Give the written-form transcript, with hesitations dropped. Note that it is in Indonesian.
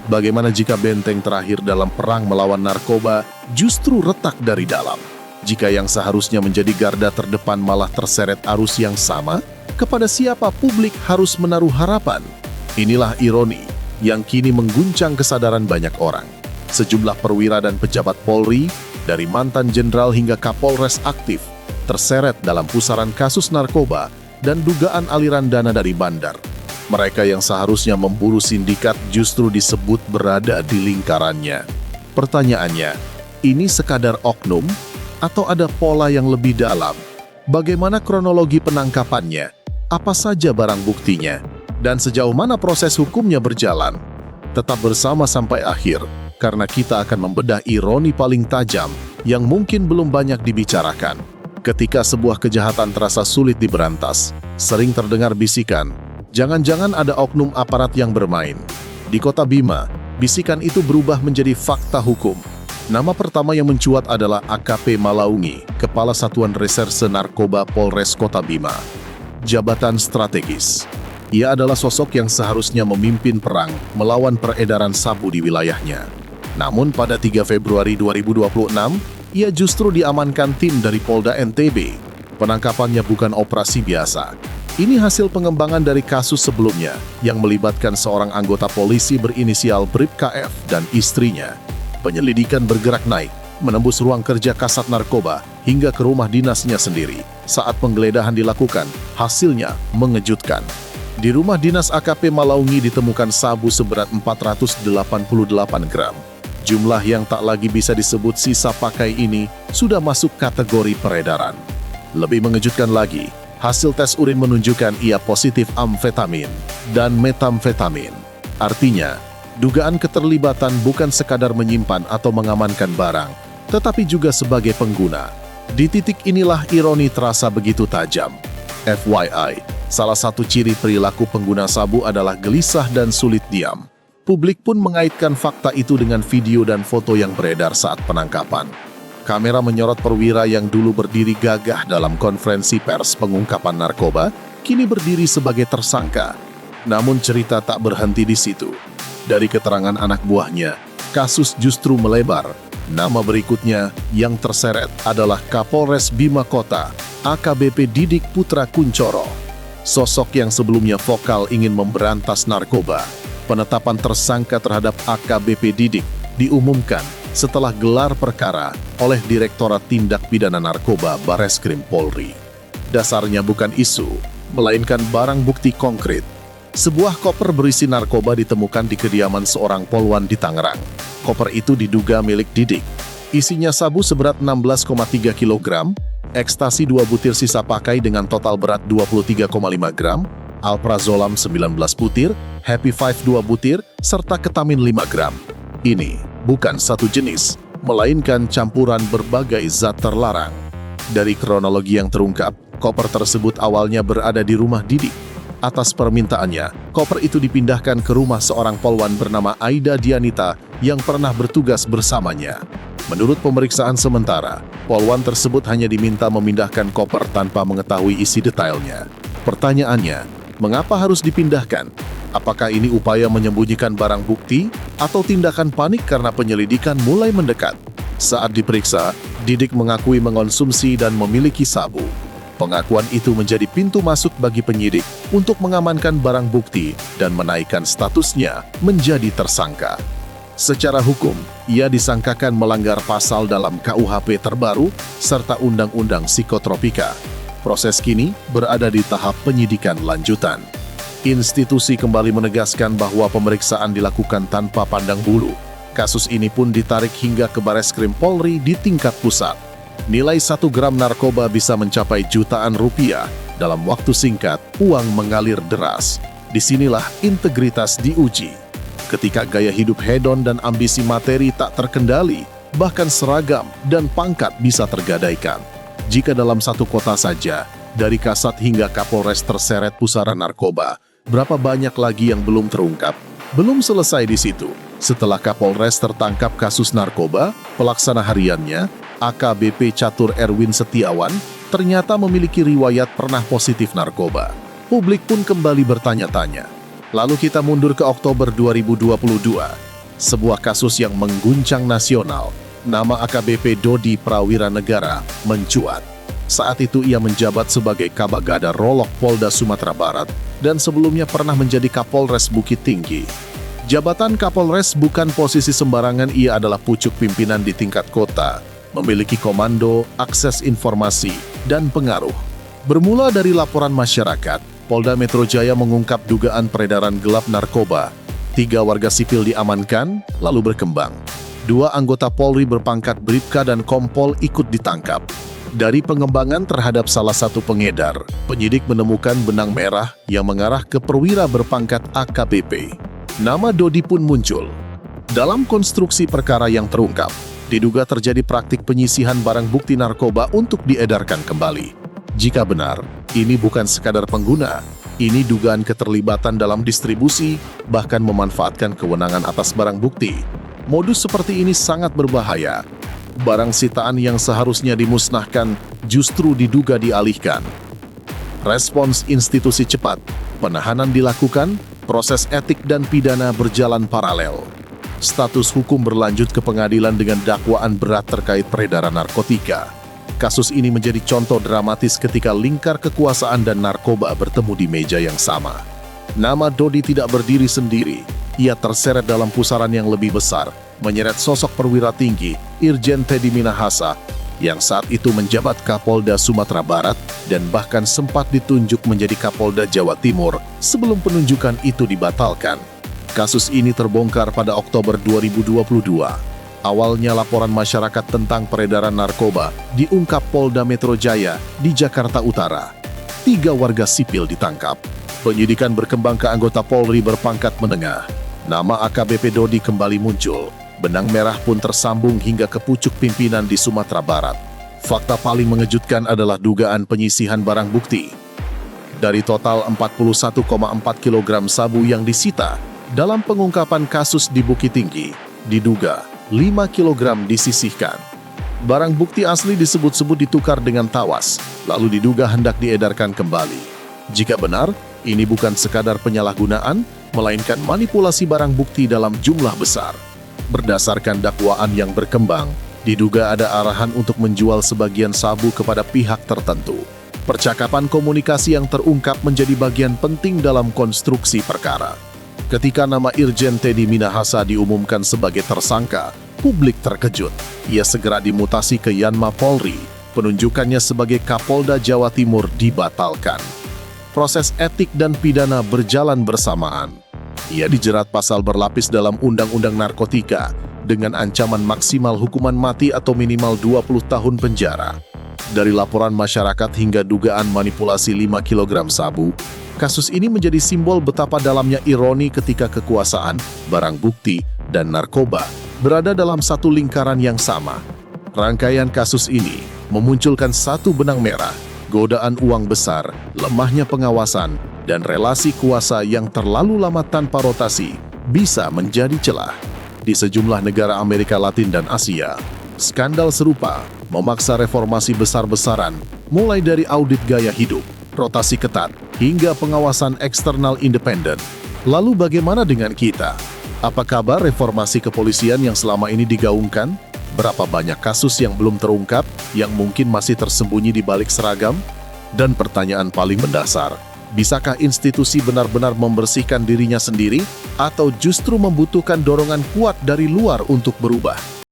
Bagaimana jika benteng terakhir dalam perang melawan narkoba justru retak dari dalam? Jika yang seharusnya menjadi garda terdepan malah terseret arus yang sama, kepada siapa publik harus menaruh harapan? Inilah ironi yang kini mengguncang kesadaran banyak orang. Sejumlah perwira dan pejabat Polri, dari mantan jenderal hingga Kapolres aktif, terseret dalam pusaran kasus narkoba dan dugaan aliran dana dari bandar. Mereka yang seharusnya memburu sindikat justru disebut berada di lingkarannya. Pertanyaannya, ini sekadar oknum atau ada pola yang lebih dalam? Bagaimana kronologi penangkapannya? Apa saja barang buktinya? Dan sejauh mana proses hukumnya berjalan? Tetap bersama sampai akhir, karena kita akan membedah ironi paling tajam yang mungkin belum banyak dibicarakan. Ketika sebuah kejahatan terasa sulit diberantas, sering terdengar bisikan, jangan-jangan ada oknum aparat yang bermain. Di Kota Bima, bisikan itu berubah menjadi fakta hukum. Nama pertama yang mencuat adalah AKP Malaungi, Kepala Satuan Reserse Narkoba Polres Kota Bima. Jabatan strategis. Ia adalah sosok yang seharusnya memimpin perang melawan peredaran sabu di wilayahnya. Namun pada 3 Februari 2026, ia justru diamankan tim dari Polda NTB. Penangkapannya bukan operasi biasa. Ini hasil pengembangan dari kasus sebelumnya yang melibatkan seorang anggota polisi berinisial BribKF dan istrinya. Penyelidikan bergerak naik, menembus ruang kerja Kasat Narkoba hingga ke rumah dinasnya sendiri. Saat penggeledahan dilakukan, hasilnya mengejutkan. Di rumah dinas AKP Malaungi ditemukan sabu seberat 488 gram. Jumlah yang tak lagi bisa disebut sisa pakai ini sudah masuk kategori peredaran. Lebih mengejutkan lagi, hasil tes urin menunjukkan ia positif amfetamin dan metamfetamin. Artinya, dugaan keterlibatan bukan sekadar menyimpan atau mengamankan barang, tetapi juga sebagai pengguna. Di titik inilah ironi terasa begitu tajam. FYI, salah satu ciri perilaku pengguna sabu adalah gelisah dan sulit diam. Publik pun mengaitkan fakta itu dengan video dan foto yang beredar saat penangkapan. Kamera menyorot perwira yang dulu berdiri gagah dalam konferensi pers pengungkapan narkoba, kini berdiri sebagai tersangka. Namun cerita tak berhenti di situ. Dari keterangan anak buahnya, kasus justru melebar. Nama berikutnya yang terseret adalah Kapolres Bima Kota, AKBP Didik Putra Kuncoro. Sosok yang sebelumnya vokal ingin memberantas narkoba. Penetapan tersangka terhadap AKBP Didik diumumkan setelah gelar perkara oleh Direktorat Tindak Pidana Narkoba Bareskrim Polri. Dasarnya bukan isu, melainkan barang bukti konkret. Sebuah koper berisi narkoba ditemukan di kediaman seorang polwan di Tangerang. Koper itu diduga milik Didik. Isinya sabu seberat 16,3 kg, ekstasi 2 butir sisa pakai dengan total berat 23,5 gram, alprazolam 19 butir, Happy 5 2 butir, serta ketamin 5 gram. Ini bukan satu jenis, melainkan campuran berbagai zat terlarang. Dari kronologi yang terungkap, koper tersebut awalnya berada di rumah Didik. Atas permintaannya, koper itu dipindahkan ke rumah seorang polwan bernama Aida Dianita yang pernah bertugas bersamanya. Menurut pemeriksaan sementara, polwan tersebut hanya diminta memindahkan koper tanpa mengetahui isi detailnya. Pertanyaannya, mengapa harus dipindahkan? Apakah ini upaya menyembunyikan barang bukti atau tindakan panik karena penyelidikan mulai mendekat? Saat diperiksa, Didik mengakui mengonsumsi dan memiliki sabu. Pengakuan itu menjadi pintu masuk bagi penyidik untuk mengamankan barang bukti dan menaikkan statusnya menjadi tersangka. Secara hukum, ia disangkakan melanggar pasal dalam KUHP terbaru serta Undang-Undang Psikotropika. Proses kini berada di tahap penyidikan lanjutan. Institusi kembali menegaskan bahwa pemeriksaan dilakukan tanpa pandang bulu. Kasus ini pun ditarik hingga ke Bareskrim Polri di tingkat pusat. Nilai 1 gram narkoba bisa mencapai jutaan rupiah. Dalam waktu singkat, uang mengalir deras. Disinilah integritas diuji. Ketika gaya hidup hedon dan ambisi materi tak terkendali, bahkan seragam dan pangkat bisa tergadaikan. Jika dalam satu kota saja, dari Kasat hingga Kapolres terseret pusaran narkoba, berapa banyak lagi yang belum terungkap? Belum selesai di situ. Setelah Kapolres tertangkap kasus narkoba, pelaksana hariannya, AKBP Catur Erwin Setiawan, ternyata memiliki riwayat pernah positif narkoba. Publik pun kembali bertanya-tanya. Lalu kita mundur ke Oktober 2022. sebuah kasus yang mengguncang nasional. Nama AKBP Dodi Prawiranegara mencuat. Saat itu ia menjabat sebagai Kabagada Rolok Polda Sumatera Barat dan sebelumnya pernah menjadi Kapolres Bukit Tinggi. Jabatan Kapolres bukan posisi sembarangan, ia adalah pucuk pimpinan di tingkat kota, memiliki komando, akses informasi, dan pengaruh. Bermula dari laporan masyarakat, Polda Metro Jaya mengungkap dugaan peredaran gelap narkoba. 3 warga sipil diamankan, lalu berkembang. 2 anggota Polri berpangkat Bribka dan Kompol ikut ditangkap. Dari pengembangan terhadap salah satu pengedar, penyidik menemukan benang merah yang mengarah ke perwira berpangkat AKBP. Nama Dodi pun muncul. Dalam konstruksi perkara yang terungkap, diduga terjadi praktik penyisihan barang bukti narkoba untuk diedarkan kembali. Jika benar, ini bukan sekadar pengguna, ini dugaan keterlibatan dalam distribusi, bahkan memanfaatkan kewenangan atas barang bukti. Modus seperti ini sangat berbahaya. Barang sitaan yang seharusnya dimusnahkan justru diduga dialihkan. Respons institusi cepat, penahanan dilakukan, proses etik dan pidana berjalan paralel. Status hukum berlanjut ke pengadilan dengan dakwaan berat terkait peredaran narkotika. Kasus ini menjadi contoh dramatis ketika lingkar kekuasaan dan narkoba bertemu di meja yang sama. Nama Dodi tidak berdiri sendiri, ia terseret dalam pusaran yang lebih besar, menyeret sosok perwira tinggi, Irjen Teddy Minahasa, yang saat itu menjabat Kapolda Sumatera Barat dan bahkan sempat ditunjuk menjadi Kapolda Jawa Timur sebelum penunjukan itu dibatalkan. Kasus ini terbongkar pada Oktober 2022. Awalnya laporan masyarakat tentang peredaran narkoba diungkap Polda Metro Jaya di Jakarta Utara. 3 warga sipil ditangkap. Penyidikan berkembang ke anggota Polri berpangkat menengah. Nama AKBP Dodi kembali muncul. Benang merah pun tersambung hingga ke pucuk pimpinan di Sumatera Barat. Fakta paling mengejutkan adalah dugaan penyisihan barang bukti. Dari total 41,4 kg sabu yang disita, dalam pengungkapan kasus di Bukit Tinggi, diduga 5 kg disisihkan. Barang bukti asli disebut-sebut ditukar dengan tawas, lalu diduga hendak diedarkan kembali. Jika benar, ini bukan sekadar penyalahgunaan, melainkan manipulasi barang bukti dalam jumlah besar. Berdasarkan dakwaan yang berkembang, diduga ada arahan untuk menjual sebagian sabu kepada pihak tertentu. Percakapan komunikasi yang terungkap menjadi bagian penting dalam konstruksi perkara. Ketika nama Irjen Teddy Minahasa diumumkan sebagai tersangka, publik terkejut. Ia segera dimutasi ke Yanma Polri. Penunjukannya sebagai Kapolda Jawa Timur dibatalkan. Proses etik dan pidana berjalan bersamaan. Ia dijerat pasal berlapis dalam Undang-Undang Narkotika dengan ancaman maksimal hukuman mati atau minimal 20 tahun penjara. Dari laporan masyarakat hingga dugaan manipulasi 5 kg sabu, kasus ini menjadi simbol betapa dalamnya ironi ketika kekuasaan, barang bukti, dan narkoba berada dalam satu lingkaran yang sama. Rangkaian kasus ini memunculkan satu benang merah, godaan uang besar, lemahnya pengawasan, dan relasi kuasa yang terlalu lama tanpa rotasi bisa menjadi celah. Di sejumlah negara Amerika Latin dan Asia, skandal serupa memaksa reformasi besar-besaran, mulai dari audit gaya hidup, rotasi ketat, hingga pengawasan eksternal independen. Lalu bagaimana dengan kita? Apa kabar reformasi kepolisian yang selama ini digaungkan? Berapa banyak kasus yang belum terungkap, yang mungkin masih tersembunyi di balik seragam? Dan pertanyaan paling mendasar, bisakah institusi benar-benar membersihkan dirinya sendiri atau justru membutuhkan dorongan kuat dari luar untuk berubah?